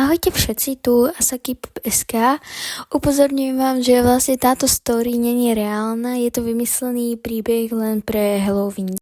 Ahojte všetci, tu Asaki SK. Upozorňujem vám, že vlastne táto story není reálna, je to vymyslený príbeh len pre Halloween.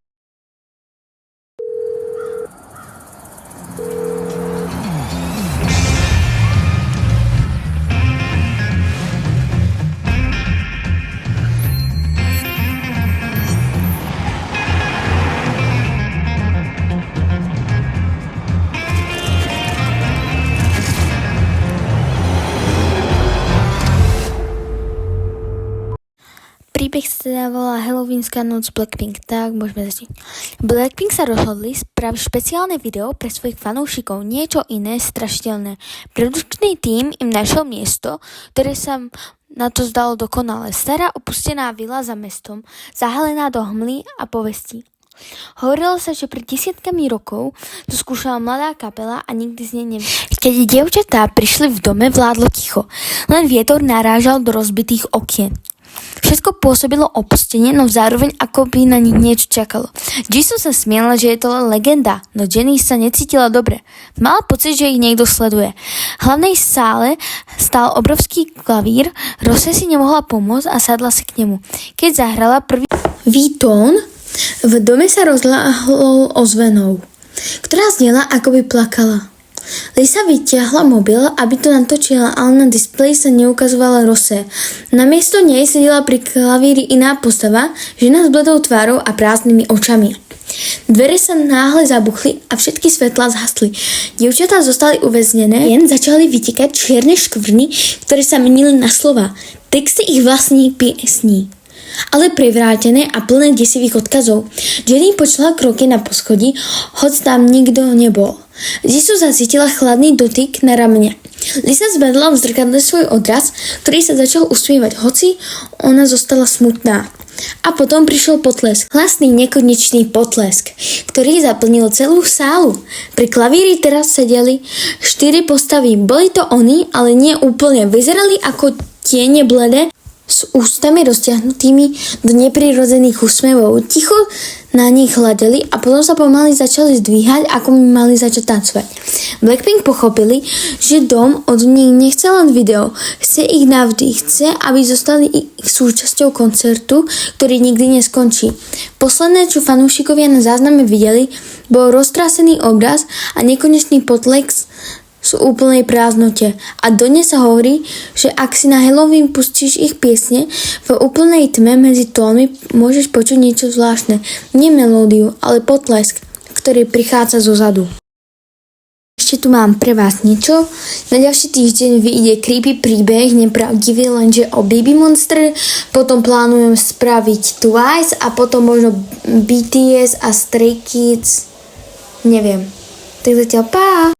Príbeh sa teda volá Halloweenská noc Blackpink, tak môžeme začať. Blackpink sa rozhodli spraviť špeciálne video pre svojich fanúšikov, niečo iné strašidelné. Produkčný tím im našiel miesto, ktoré sa na to zdalo dokonale. Stará opustená vila za mestom, zahalená do hmly a povestí. Hovorilo sa, že pred desiatkami rokov tu skúšala mladá kapela a nikdy z nej nevyšla. Keď dievčatá prišli v dome, vládlo ticho. Len vietor narážal do rozbitých okien. Všetko pôsobilo opustenie, no zároveň ako by na nich niečo čakalo. Jisoo sa smiela, že je to len legenda, no Jenny sa necítila dobre. Mala pocit, že ich niekto sleduje. V hlavnej sále stál obrovský klavír, Rose si nemohla pomôcť a sadla si k nemu. Keď zahrala prvý tón, v dome sa rozľahol ozvenou, ktorá znela, ako by plakala. Lisa vyťahla mobil, aby to natočila, ale na displeji sa neukazovala Rose. Namiesto nej sedela pri klavíri iná postava, žena s bledou tvárou a prázdnymi očami. Dvere sa náhle zabuchli a všetky svetlá zhasli. Dievčatá zostali uväznené, jen začali vytekať čierne škvrny, ktoré sa menili na slova. Texty ich vlastných piesní, ale prevrátené a plné desivých odkazov. Jenny počula kroky na poschodí, hoď tam nikto nebol. Jisoo zacítila chladný dotyk na ramene. Lisa zbadala v zrkadle svoj odraz, ktorý sa začal usmievať, hoci ona zostala smutná. A potom prišiel potlesk. Hlasný nekonečný potlesk, ktorý zaplnil celú sálu. Pri klavíri teraz sedeli 4 postavy. Boli to oni, ale nie úplne. Vyzerali ako tiene bledé, s ústami roztiahnutými do neprirodzených úsmevov. Ticho na nich hľadeli a potom sa pomaly začali zdvíhať, ako by mali začať tancovať. Blackpink pochopili, že dom od nich nechce len video, chce ich navždy, chce, aby zostali ich súčasťou koncertu, ktorý nikdy neskončí. Posledné, čo fanúšikovia na zázname videli, bol roztrásený obraz a nekonečný potlesk v úplnej prázdnote. A dodnes sa hovorí, že ak si na Halloween pustíš ich piesne, v úplnej tme medzi tónmi môžeš počuť niečo zvláštne. Nie melódiu, ale potlesk, ktorý prichádza zo zadu. Ešte tu mám pre vás niečo. Na ďalší týždeň vyjde creepy príbeh, nepravdivý, lenže o Baby Monster. Potom plánujem spraviť Twice a potom možno BTS a Stray Kids. Neviem. Tak zatiaľ, pá!